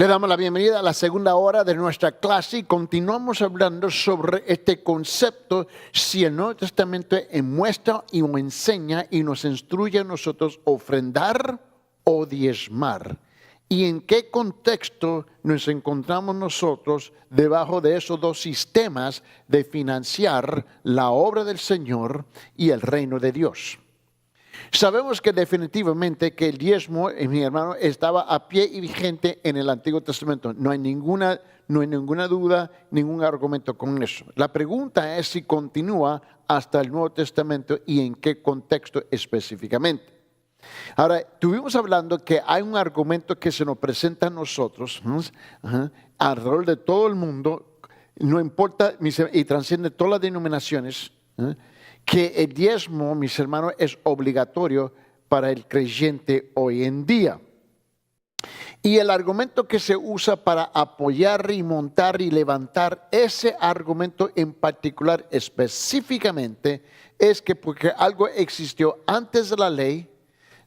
Le damos la bienvenida a la segunda hora de nuestra clase y continuamos hablando sobre este concepto si el Nuevo Testamento muestra y nos enseña y nos instruye a nosotros ofrendar o diezmar. ¿Y en qué contexto nos encontramos nosotros debajo de esos dos sistemas de financiar la obra del Señor y el reino de Dios? Sabemos que definitivamente que el diezmo, mi hermano, estaba a pie y vigente en el Antiguo Testamento. No hay ninguna duda, ningún argumento con eso. La pregunta es si continúa hasta el Nuevo Testamento y en qué contexto específicamente. Ahora, estuvimos hablando que hay un argumento que se nos presenta a nosotros, alrededor de todo el mundo, no importa, y trasciende todas las denominaciones, que el diezmo, mis hermanos, es obligatorio para el creyente hoy en día. Y el argumento que se usa para apoyar y montar y levantar ese argumento en particular específicamente es que porque algo existió antes de la ley,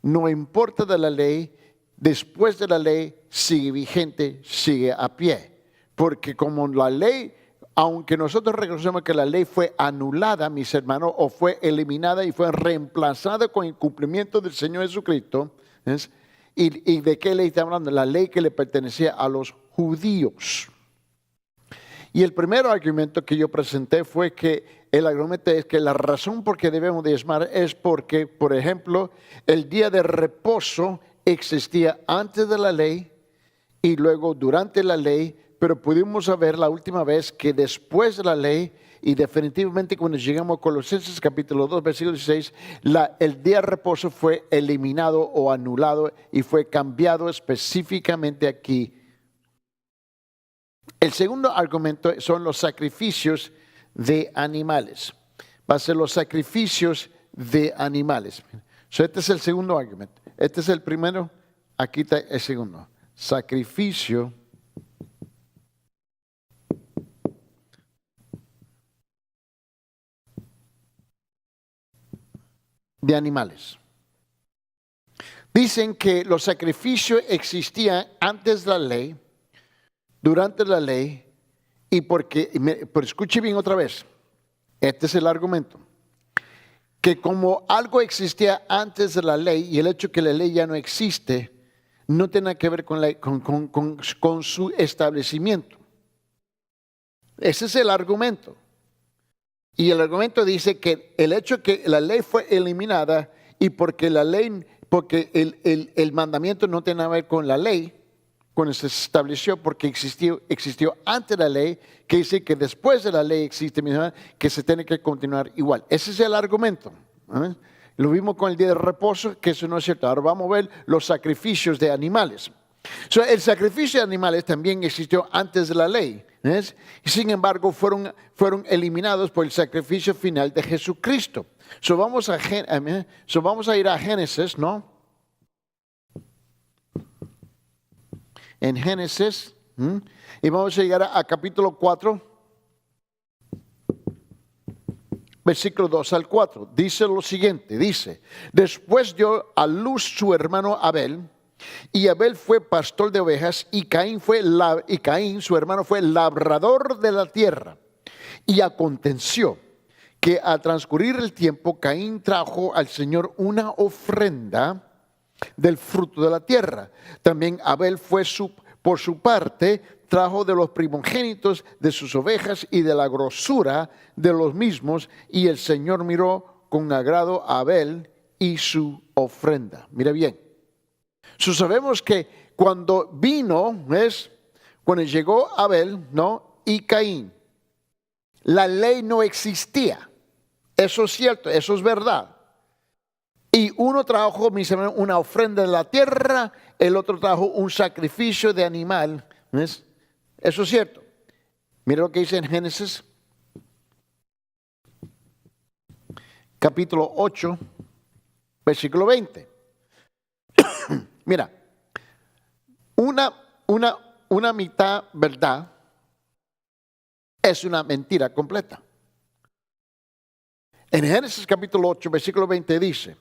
no importa de la ley, después de la ley sigue vigente, sigue a pie. Porque como la ley, aunque nosotros reconocemos que la ley fue anulada, mis hermanos, o fue eliminada y fue reemplazada con el cumplimiento del Señor Jesucristo, ¿es? ¿Y de qué ley estamos hablando? La ley que le pertenecía a los judíos. Y el primer argumento que yo presenté fue que el argumento es que la razón por qué debemos diezmar es porque, por ejemplo, el día de reposo existía antes de la ley y luego durante la ley, pero pudimos ver la última vez que después de la ley, y definitivamente cuando llegamos a Colosenses capítulo 2, versículo 16, el día de reposo fue eliminado o anulado y fue cambiado específicamente aquí. El segundo argumento son los sacrificios de animales. Va a ser los sacrificios de animales. Este es el segundo argumento. Este es el primero, aquí está el segundo. Sacrificio de animales. Dicen que los sacrificios existían antes de la ley, durante la ley, y pero escuche bien otra vez, este es el argumento, que como algo existía antes de la ley y el hecho que la ley ya no existe, no tiene que ver con su establecimiento. Ese es el argumento. Y el argumento dice que el hecho que la ley fue eliminada y porque el mandamiento no tiene nada que ver con la ley, cuando se estableció, porque existió antes de la ley, que dice que después de la ley existe, que se tiene que continuar igual. Ese es el argumento. Lo vimos con el día de reposo, que eso no es cierto. Ahora vamos a ver los sacrificios de animales. El sacrificio de animales también existió antes de la ley. Y sin embargo, fueron eliminados por el sacrificio final de Jesucristo. Vamos a ir a Génesis, ¿no? En Génesis, y vamos a llegar a capítulo 4, versículo 2 al 4. Dice lo siguiente, dice: después dio a luz su hermano Abel, y Abel fue pastor de ovejas, y Caín, su hermano, fue labrador de la tierra. Y aconteció que al transcurrir el tiempo, Caín trajo al Señor una ofrenda del fruto de la tierra. También Abel por su parte trajo de los primogénitos de sus ovejas y de la grosura de los mismos, y el Señor miró con agrado a Abel y su ofrenda. Mira bien. Sabemos que cuando cuando llegó Abel, ¿no? Y Caín, la ley no existía. Eso es cierto, eso es verdad. Y uno trajo, mis hermanos, una ofrenda de la tierra, el otro trajo un sacrificio de animal. ¿Ves? Eso es cierto. Mira lo que dice en Génesis, capítulo 8, versículo 20. Mira, una mitad verdad es una mentira completa. En Génesis capítulo 8, versículo 20 dice: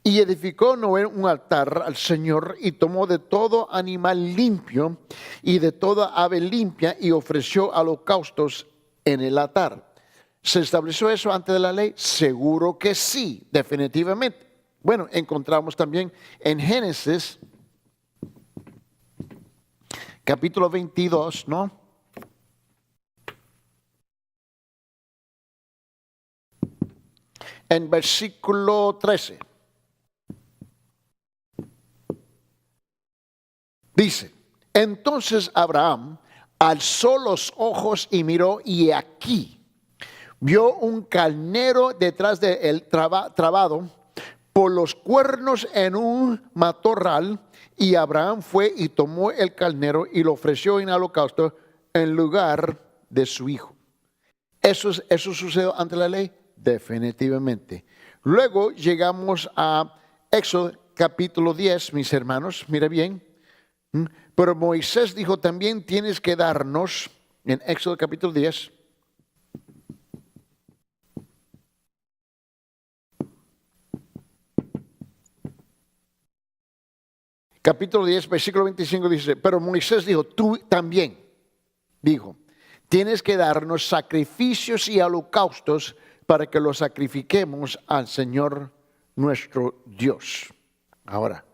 Y edificó Noé un altar al Señor y tomó de todo animal limpio y de toda ave limpia y ofreció holocaustos en el altar. ¿Se estableció eso antes de la ley? Seguro que sí, definitivamente. Bueno, encontramos también en Génesis, capítulo 22, ¿no? En versículo 13. Dice, entonces Abraham alzó los ojos y miró, y aquí vio un carnero detrás de él trabado por los cuernos en un matorral, y Abraham fue y tomó el carnero y lo ofreció en holocausto en lugar de su hijo. ¿Eso sucedió ante la ley? Definitivamente. Luego llegamos a Éxodo capítulo 10, mis hermanos, mira bien. Pero Moisés dijo también, tienes que darnos, en Éxodo capítulo 10, capítulo 10, versículo 25 dice, pero Moisés dijo, tú también, dijo, tienes que darnos sacrificios y holocaustos para que los sacrifiquemos al Señor nuestro Dios. Ahora,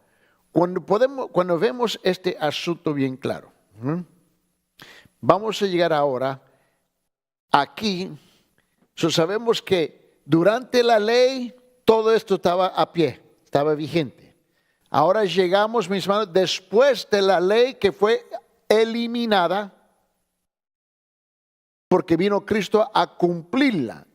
cuando vemos este asunto bien claro, vamos a llegar ahora aquí. Sabemos que durante la ley todo esto estaba a pie, estaba vigente. Ahora llegamos, mis hermanos, después de la ley que fue eliminada, porque vino Cristo a cumplirla.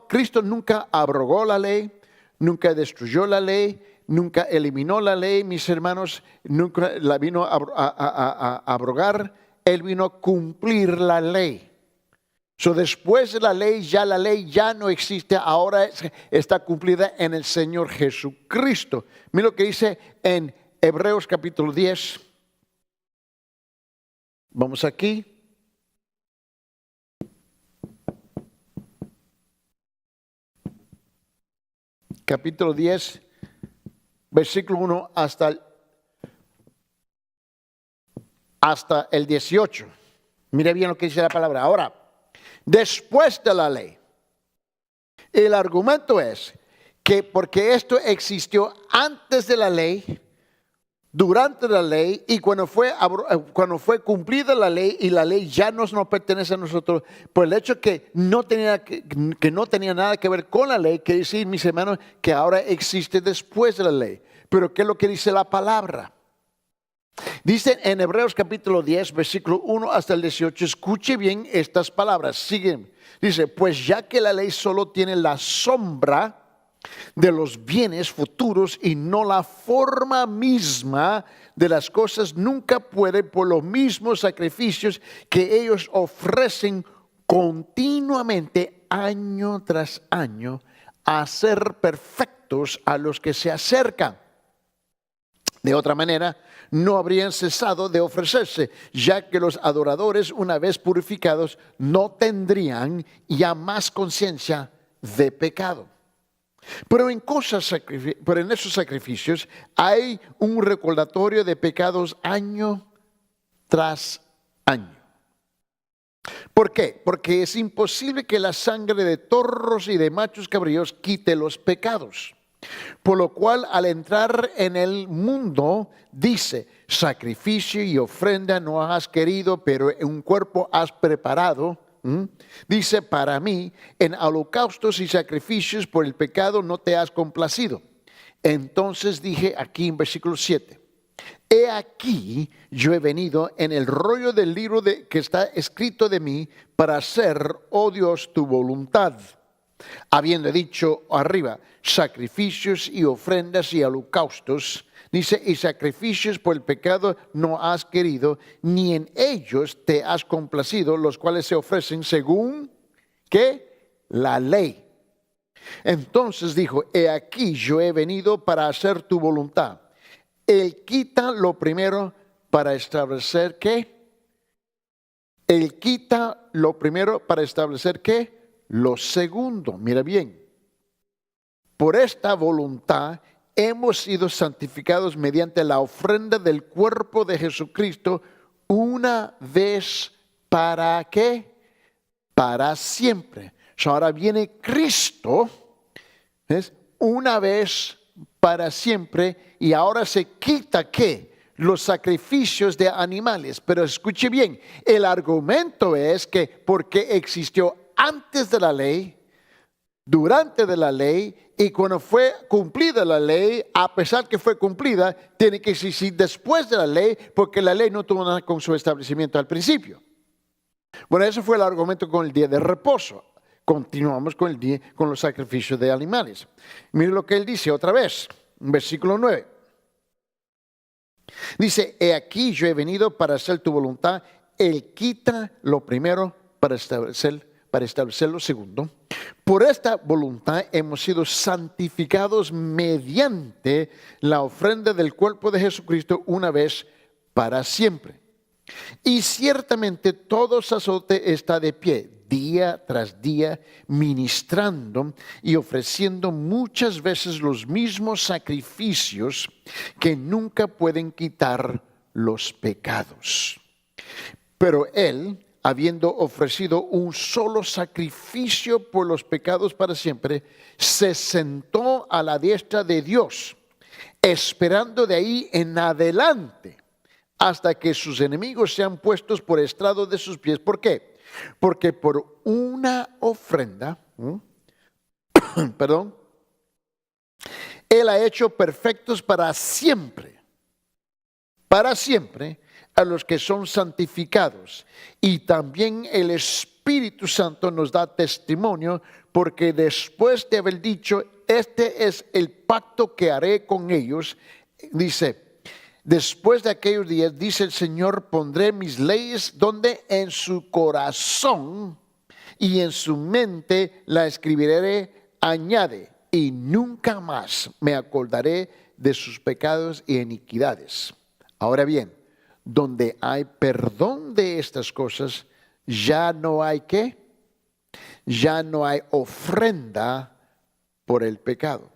Cristo nunca abrogó la ley, nunca destruyó la ley, nunca eliminó la ley, mis hermanos, nunca la vino a abrogar. Él vino a cumplir la ley. Después de la ley ya no existe, ahora está cumplida en el Señor Jesucristo. Mira lo que dice en Hebreos capítulo 10. Vamos aquí. Capítulo 10, versículo 1 hasta el 18. Mira bien lo que dice la palabra. Ahora, después de la ley, el argumento es que porque esto existió antes de la ley, durante la ley, y cuando fue cumplida la ley y la ley ya nos pertenece a nosotros, por el hecho que no tenía nada que ver con la ley, quiere decir, mis hermanos, que ahora existe después de la ley. Pero ¿qué es lo que dice la palabra? Dice en Hebreos capítulo 10, versículo 1 hasta el 18, escuche bien estas palabras, siguen. Dice, pues ya que la ley solo tiene la sombra de los bienes futuros y no la forma misma de las cosas, nunca puede por los mismos sacrificios que ellos ofrecen continuamente año tras año hacer perfectos a los que se acercan. De otra manera, no habrían cesado de ofrecerse, ya que los adoradores, una vez purificados, no tendrían ya más conciencia de pecado. Pero en esos sacrificios hay un recordatorio de pecados año tras año. ¿Por qué? Porque es imposible que la sangre de toros y de machos cabríos quite los pecados. Por lo cual, al entrar en el mundo, dice, sacrificio y ofrenda no has querido, pero un cuerpo has preparado. Dice, para mí, en holocaustos y sacrificios por el pecado no te has complacido. Entonces dije aquí en versículo 7, he aquí yo he venido en el rollo del libro que está escrito de mí para hacer, oh Dios, tu voluntad. Habiendo dicho arriba, sacrificios y ofrendas y holocaustos, dice, y sacrificios por el pecado no has querido, ni en ellos te has complacido, los cuales se ofrecen según, ¿qué? La ley. Entonces dijo, he aquí yo he venido para hacer tu voluntad. Él quita lo primero para establecer, ¿qué? Él quita lo primero para establecer, ¿qué? Lo segundo, mira bien. por esta voluntad hemos sido santificados mediante la ofrenda del cuerpo de Jesucristo una vez para ¿qué? Para siempre. Ahora viene Cristo, ¿ves? Una vez para siempre, y ahora se quita ¿qué? Los sacrificios de animales. Pero escuche bien, el argumento es que porque existió antes de la ley, durante de la ley, y cuando fue cumplida la ley, a pesar que fue cumplida, tiene que existir después de la ley, porque la ley no tuvo nada con su establecimiento al principio. Bueno, ese fue el argumento con el día de reposo. Continuamos con el día, con los sacrificios de animales. Mire lo que él dice otra vez, en versículo 9. Dice, he aquí yo he venido para hacer tu voluntad. Él quita lo primero para establecer lo segundo. Por esta voluntad hemos sido santificados mediante la ofrenda del cuerpo de Jesucristo una vez para siempre. Y ciertamente todo sacerdote está de pie día tras día ministrando y ofreciendo muchas veces los mismos sacrificios que nunca pueden quitar los pecados. Pero él, habiendo ofrecido un solo sacrificio por los pecados para siempre, se sentó a la diestra de Dios, esperando de ahí en adelante hasta que sus enemigos sean puestos por estrado de sus pies. ¿Por qué? Porque por una ofrenda, perdón, Él ha hecho perfectos para siempre a los que son santificados. Y también el Espíritu Santo nos da testimonio, porque después de haber dicho, este es el pacto que haré con ellos, dice, después de aquellos días, dice el Señor, pondré mis leyes donde en su corazón y en su mente la escribiré, añade, y nunca más me acordaré de sus pecados y iniquidades. Ahora bien, donde hay perdón de estas cosas, ya no hay ¿qué? Ya no hay ofrenda por el pecado.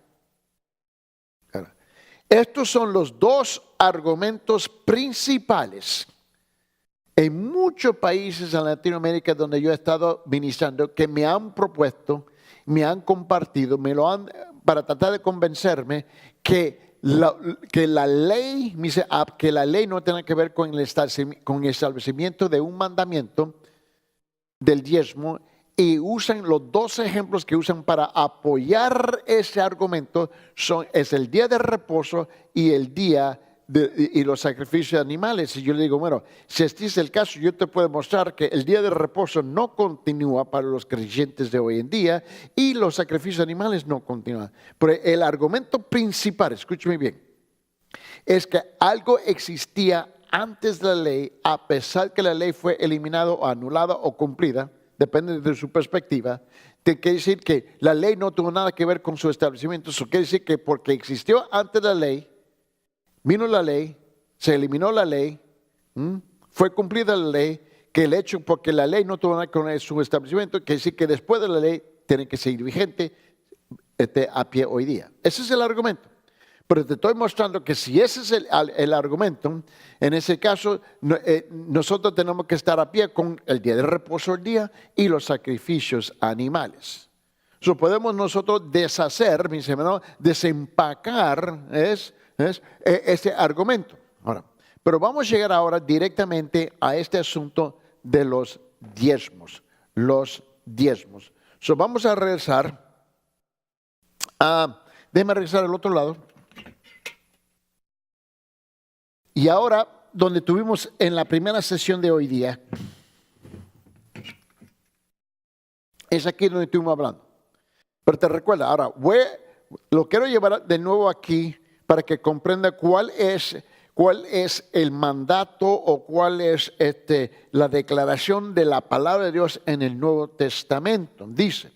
Estos son los dos argumentos principales en muchos países en Latinoamérica donde yo he estado ministrando, que me han propuesto, me han compartido, me lo han, para tratar de convencerme que la ley no tiene que ver con el establecimiento de un mandamiento del diezmo, y usan los dos ejemplos que usan para apoyar ese argumento es el día de reposo y el día y los sacrificios de animales. Y yo le digo, bueno, si este es el caso, yo te puedo mostrar que el día de reposo no continúa para los creyentes de hoy en día y los sacrificios de animales no continúan. Pero el argumento principal, escúcheme bien, es que algo existía antes de la ley, a pesar que la ley fue eliminada o anulada o cumplida, depende de su perspectiva. Quiere decir que la ley no tuvo nada que ver con su establecimiento. Eso quiere decir que porque existió antes de la ley, vino la ley, se eliminó la ley, fue cumplida la ley, que el hecho, porque la ley no tuvo nada que ver con su establecimiento, quiere decir que después de la ley tiene que seguir vigente a pie hoy día. Ese es el argumento. Pero te estoy mostrando que si ese es el argumento, en ese caso nosotros tenemos que estar a pie con el día de reposo del día y los sacrificios animales. Podemos nosotros deshacer, mis hermanos, desempacar ese argumento. Ahora, pero vamos a llegar ahora directamente a este asunto de los diezmos. Los diezmos. Vamos a regresar déjeme regresar al otro lado. Y ahora, donde tuvimos en la primera sesión de hoy día, es aquí donde estuvimos hablando. Pero te recuerda, ahora lo quiero llevar de nuevo aquí para que comprenda cuál es el mandato o cuál es la declaración de la palabra de Dios en el Nuevo Testamento. Dice,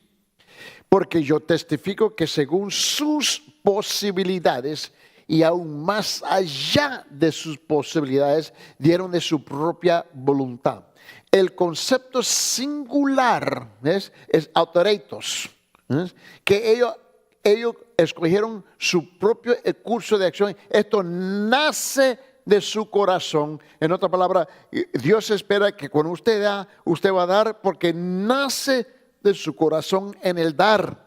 porque yo testifico que según sus posibilidades y aún más allá de sus posibilidades, dieron de su propia voluntad. El concepto singular es autoritos, que ellos ellos escogieron su propio curso de acción. Esto nace de su corazón. En otra palabra, Dios espera que cuando usted da, usted va a dar porque nace de su corazón en el dar.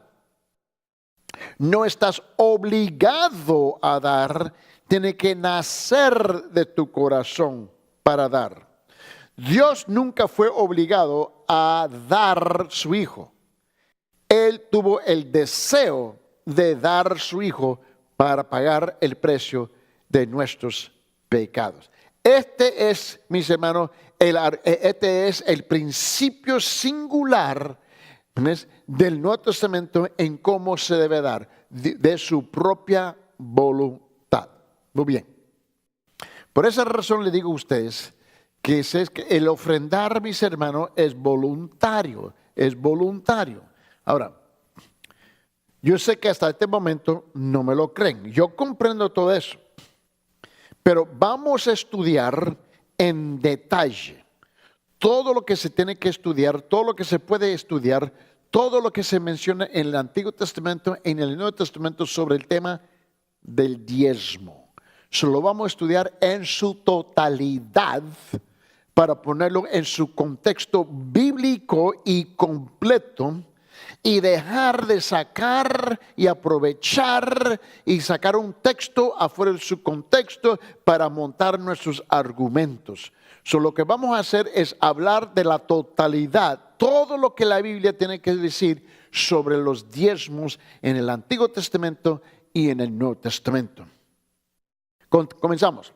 No estás obligado a dar, tiene que nacer de tu corazón para dar. Dios nunca fue obligado a dar su hijo. Él tuvo el deseo de dar su hijo para pagar el precio de nuestros pecados. Este es, mis hermanos, este es el principio singular del Nuevo Testamento en cómo se debe dar, de su propia voluntad. Muy bien. Por esa razón le digo a ustedes que el ofrendar, mis hermanos, es voluntario, es voluntario. Ahora, yo sé que hasta este momento no me lo creen. Yo comprendo todo eso. Pero vamos a estudiar en detalle todo lo que se tiene que estudiar, todo lo que se puede estudiar, todo lo que se menciona en el Antiguo Testamento, en el Nuevo Testamento sobre el tema del diezmo. Lo vamos a estudiar en su totalidad para ponerlo en su contexto bíblico y completo y dejar de sacar y aprovechar y sacar un texto afuera de su contexto para montar nuestros argumentos. Lo que vamos a hacer es hablar de la totalidad, todo lo que la Biblia tiene que decir sobre los diezmos en el Antiguo Testamento y en el Nuevo Testamento. Comenzamos.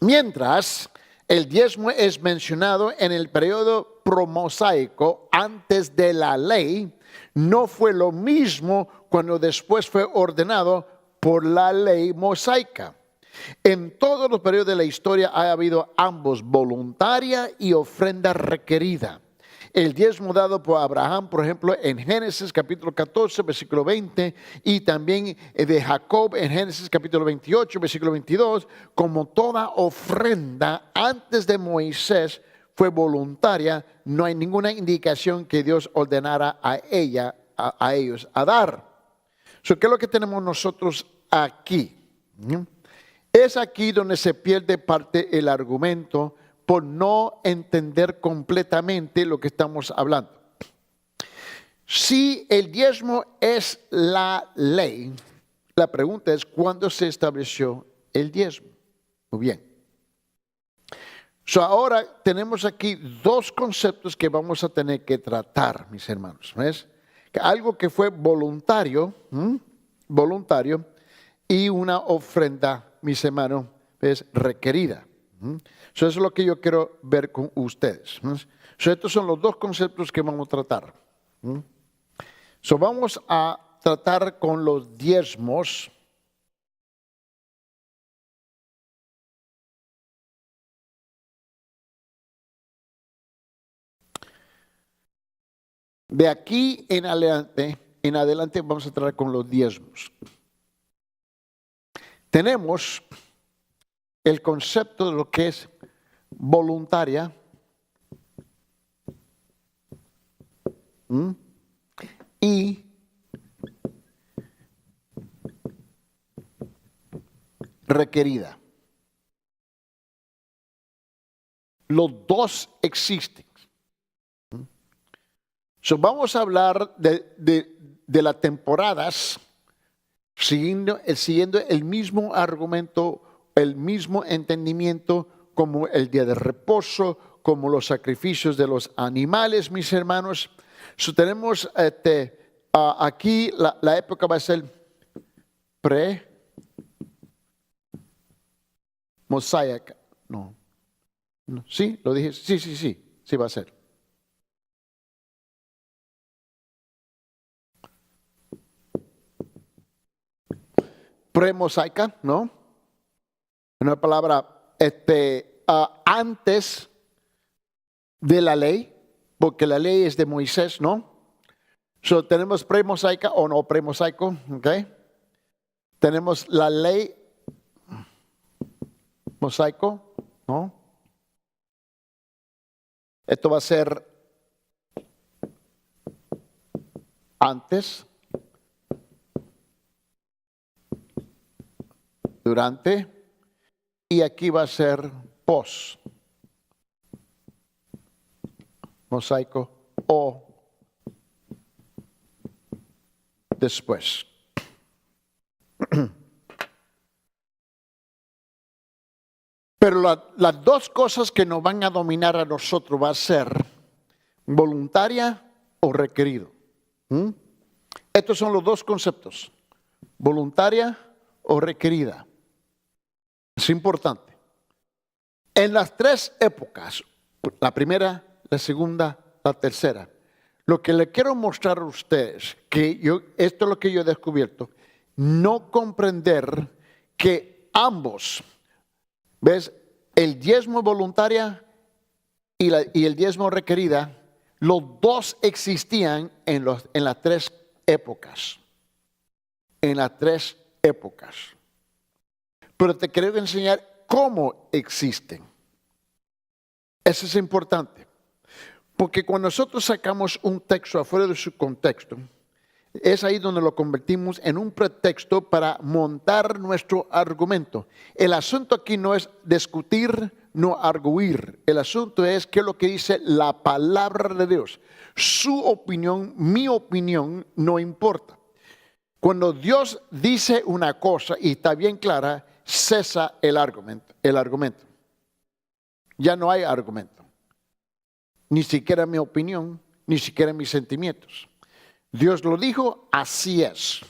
Mientras el diezmo es mencionado en el periodo promosaico antes de la ley, no fue lo mismo cuando después fue ordenado por la ley mosaica. En todos los periodos de la historia ha habido ambos, voluntaria y ofrenda requerida. El diezmo dado por Abraham, por ejemplo, en Génesis capítulo 14, versículo 20, y también de Jacob en Génesis capítulo 28, versículo 22, como toda ofrenda antes de Moisés fue voluntaria, no hay ninguna indicación que Dios ordenara a ellos a dar. ¿Qué es lo que tenemos nosotros aquí? Es aquí donde se pierde parte el argumento por no entender completamente lo que estamos hablando. Si el diezmo es la ley, la pregunta es ¿cuándo se estableció el diezmo? Muy bien. Ahora tenemos aquí dos conceptos que vamos a tener que tratar, mis hermanos. ¿Ves? Algo que fue voluntario, voluntario, y una ofrenda, mis hermanos, es requerida. Eso es lo que yo quiero ver con ustedes. Estos son los dos conceptos que vamos a tratar. Vamos a tratar con los diezmos. De aquí en adelante vamos a tratar con los diezmos. Tenemos el concepto de lo que es voluntaria y requerida. Los dos existen. Vamos a hablar de las temporadas siguiendo el mismo argumento, el mismo entendimiento como el día de reposo, como los sacrificios de los animales, mis hermanos. Tenemos aquí la época va a ser pre-mosaica. No. ¿Sí? ¿Lo dije? Sí va a ser. Pre-mosaica, ¿no? Una palabra antes de la ley, porque la ley es de Moisés, ¿no? Tenemos pre-mosaica o no pre-mosaico, ¿ok? Tenemos la ley mosaico, ¿no? Esto va a ser antes durante, y aquí va a ser post, mosaico o después. Pero las dos cosas que nos van a dominar a nosotros va a ser voluntaria o requerido. Estos son los dos conceptos, voluntaria o requerida. Es importante. En las tres épocas, la primera, la segunda, la tercera, lo que le quiero mostrar a ustedes, esto es lo que yo he descubierto, no comprender que ambos, ¿ves? El diezmo voluntaria y el diezmo requerida, los dos existían en las tres épocas. En las tres épocas. Pero te quiero enseñar cómo existen. Eso es importante. Porque cuando nosotros sacamos un texto afuera de su contexto, es ahí donde lo convertimos en un pretexto para montar nuestro argumento. El asunto aquí no es discutir, no arguir. El asunto es qué es lo que dice la palabra de Dios. Su opinión, mi opinión, no importa. Cuando Dios dice una cosa y está bien clara, cesa el argumento. Ya no hay argumento. Ni siquiera mi opinión, ni siquiera mis sentimientos. Dios lo dijo, así es.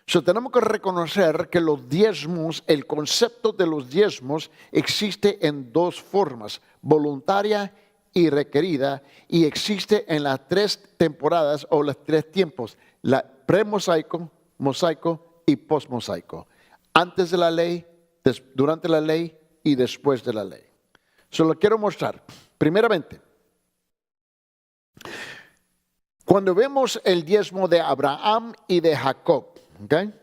Tenemos que reconocer que los diezmos, el concepto de los diezmos existe en dos formas, voluntaria y requerida, y existe en las tres temporadas o los tres tiempos, la premosaico, mosaico y posmosaico. Antes de la ley, durante la ley y después de la ley. Lo quiero mostrar. Primeramente, cuando vemos el diezmo de Abraham y de Jacob, ¿okay?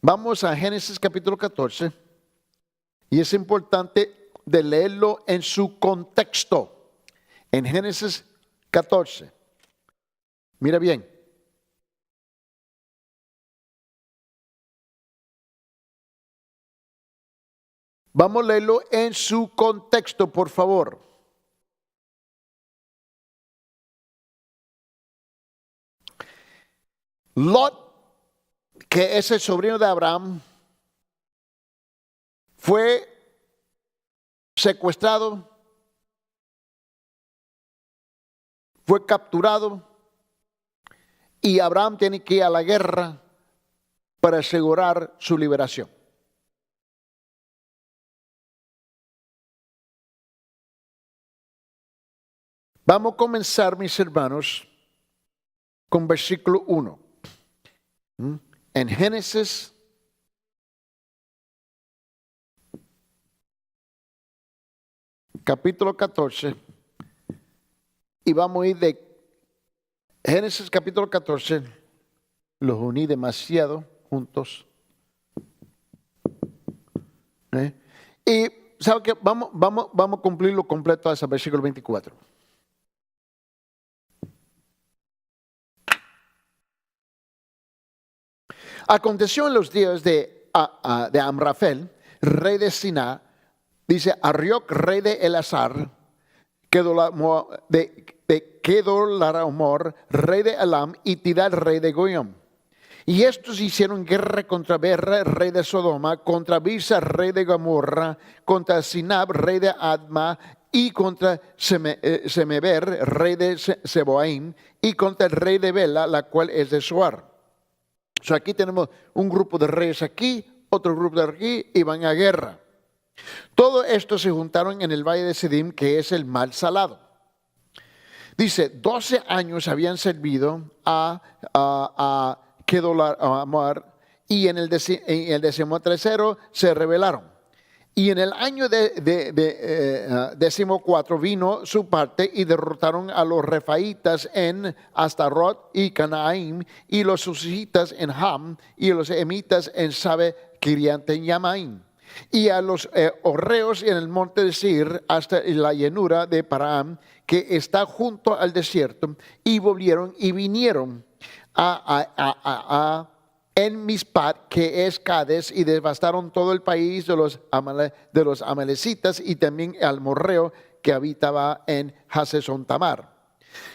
Vamos a Génesis capítulo 14 y es importante de leerlo en su contexto. En Génesis 14, mira bien. Vamos a leerlo en su contexto, por favor. Lot, que es el sobrino de Abraham, fue secuestrado, fue capturado y Abraham tiene que ir a la guerra para asegurar su liberación. Vamos a comenzar, mis hermanos, con versículo 1. En Génesis capítulo 14, y vamos a ir de Génesis capítulo 14, los uní demasiado juntos. Y ¿sabe qué? Vamos a cumplirlo completo hasta el versículo 24. Aconteció en los días de Amrafel, rey de Siná, dice Arioc, rey de Elazar, de Kedorlaomer, rey de Elam, y Tidal, rey de Goyim. Y estos hicieron guerra contra Berra, rey de Sodoma, contra Bisa, rey de Gomorra, contra Sinab, rey de Adma, y contra Semeber, rey de Seboaim, y contra el rey de Bela, la cual es de Soar. Aquí tenemos un grupo de reyes aquí, otro grupo de aquí, y van a guerra. Todo esto se juntaron en el valle de Sidim, que es el mar salado. Dice, 12 años habían servido a Kedorlaomer, y en el 13º se rebelaron. Y en el año 14 vino su parte y derrotaron a los refaitas en Astarot y Canaim, y los susitas en Ham, y los emitas en Sabe Kiriat-Yamaim, y a los horreos en el monte de Sir hasta la llanura de Param, que está junto al desierto, y volvieron y vinieron a en Mispat, que es Cades, y devastaron todo el país de los amalecitas y también al morreo que habitaba en Hasezon Tamar.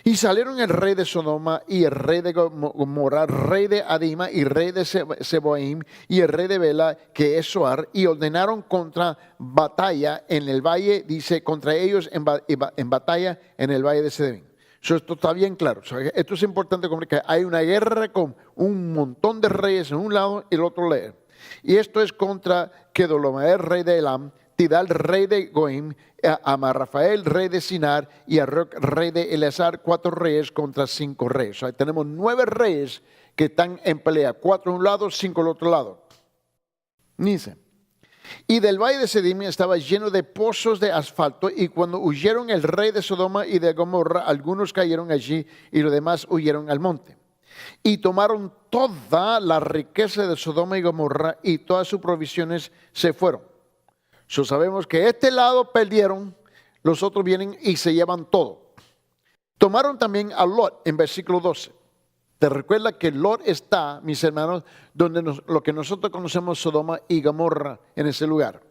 Y salieron el rey de Sodoma y el rey de Gomorra, rey de Adima y rey de Seboim y el rey de Bela, que es Soar, y ordenaron contra batalla en el valle, dice, contra ellos en batalla en el valle de Sedem. Esto está bien claro. Esto es importante, que hay una guerra con un montón de reyes en un lado y el otro lado. Y esto es contra Kedorlaomer, rey de Elam, Tidal, rey de Goim, Amarrafael, rey de Sinar, y Arroc, rey de Eleazar, 4 reyes contra 5 reyes. O sea, tenemos 9 reyes que están en pelea, 4 de un lado, 5 del otro lado. Dice, y del valle de Sedim estaba lleno de pozos de asfalto, y cuando huyeron el rey de Sodoma y de Gomorra, algunos cayeron allí y los demás huyeron al monte. Y tomaron toda la riqueza de Sodoma y Gomorra y todas sus provisiones se fueron. Sabemos que este lado perdieron, los otros vienen y se llevan todo. Tomaron también a Lot en versículo 12. Te recuerda que Lot está, mis hermanos, donde lo que nosotros conocemos Sodoma y Gomorra, en ese lugar.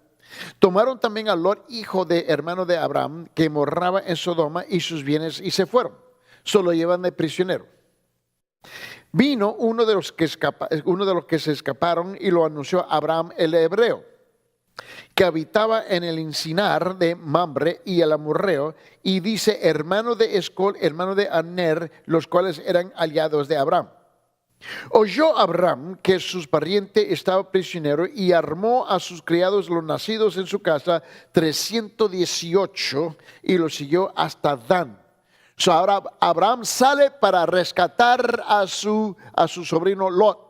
Tomaron también a Lot, hijo de hermano de Abraham, que moraba en Sodoma, y sus bienes, y se fueron. Solo llevan de prisionero. Vino uno de los que se escaparon y lo anunció a Abraham el hebreo, que habitaba en el encinar de Mamre y el amorreo, y dice, hermano de Escol, hermano de Aner, los cuales eran aliados de Abraham. Oyó Abraham que su pariente estaba prisionero y armó a sus criados, los nacidos en su casa, 318, y los siguió hasta Dan. Ahora Abraham sale para rescatar a su sobrino Lot.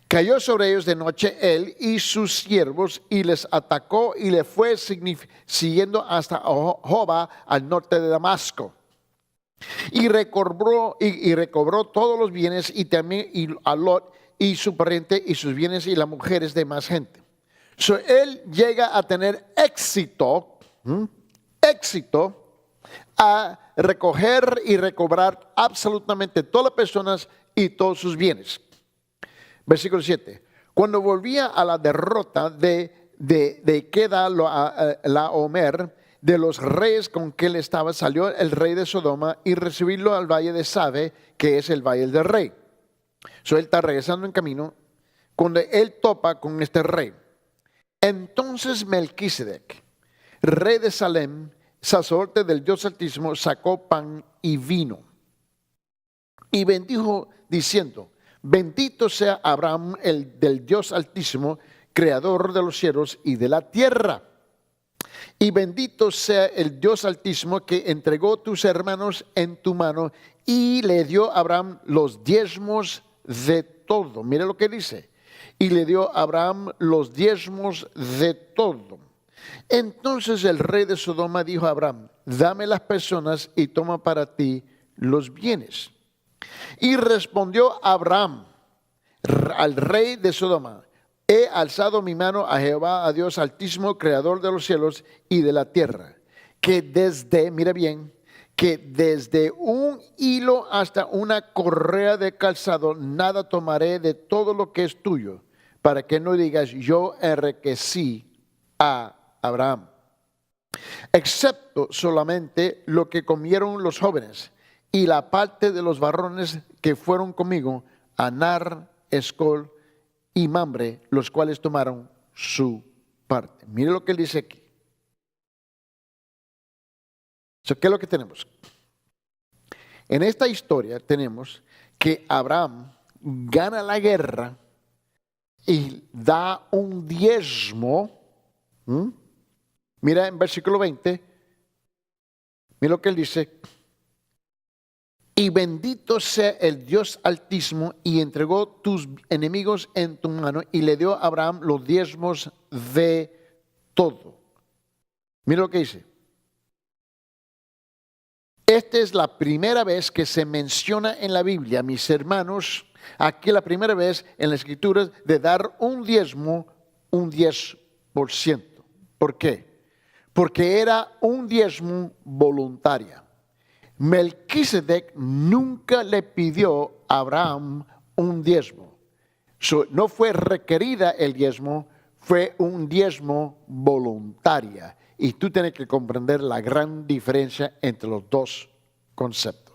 Cayó sobre ellos de noche él y sus siervos y les atacó y le fue siguiendo hasta Joba, al norte de Damasco. Y recobró todos los bienes, y también a Lot y su pariente y sus bienes y las mujeres de más gente. Él llega a tener éxito a recoger y recobrar absolutamente todas las personas y todos sus bienes. Versículo 7. Cuando volvía a la derrota de Kedorlaomer, de los reyes con que él estaba, salió el rey de Sodoma y recibirlo al valle de Sabe, que es el valle del rey. Él está regresando en camino cuando él topa con este rey. Entonces Melquisedec, rey de Salem, sacerdote del Dios Altísimo, sacó pan y vino y bendijo diciendo, bendito sea Abraham, el del Dios Altísimo, creador de los cielos y de la tierra. Y bendito sea el Dios Altísimo que entregó tus hermanos en tu mano y le dio a Abraham los diezmos de todo. Mire lo que dice. Y le dio a Abraham los diezmos de todo. Entonces el rey de Sodoma dijo a Abraham, dame las personas y toma para ti los bienes. Y respondió Abraham al rey de Sodoma, he alzado mi mano a Jehová, a Dios Altísimo, creador de los cielos y de la tierra, que mira bien, que desde un hilo hasta una correa de calzado, nada tomaré de todo lo que es tuyo, para que no digas, yo enriquecí a Abraham, excepto solamente lo que comieron los jóvenes y la parte de los varones que fueron conmigo, Anar, Escol y Mamre, los cuales tomaron su parte. Mire lo que él dice aquí. ¿Qué es lo que tenemos? En esta historia tenemos que Abraham gana la guerra y da un diezmo. Mira en versículo 20, mira lo que él dice. Y bendito sea el Dios Altísimo, y entregó tus enemigos en tu mano, y le dio a Abraham los diezmos de todo. Mira lo que dice. Esta es la primera vez que se menciona en la Biblia, mis hermanos, aquí la primera vez en las Escrituras, de dar un diezmo, un 10%. ¿Por qué? Porque era un diezmo voluntario. Melquisedec nunca le pidió a Abraham un diezmo. No fue requerida el diezmo, fue un diezmo voluntaria. Y tú tienes que comprender la gran diferencia entre los dos conceptos.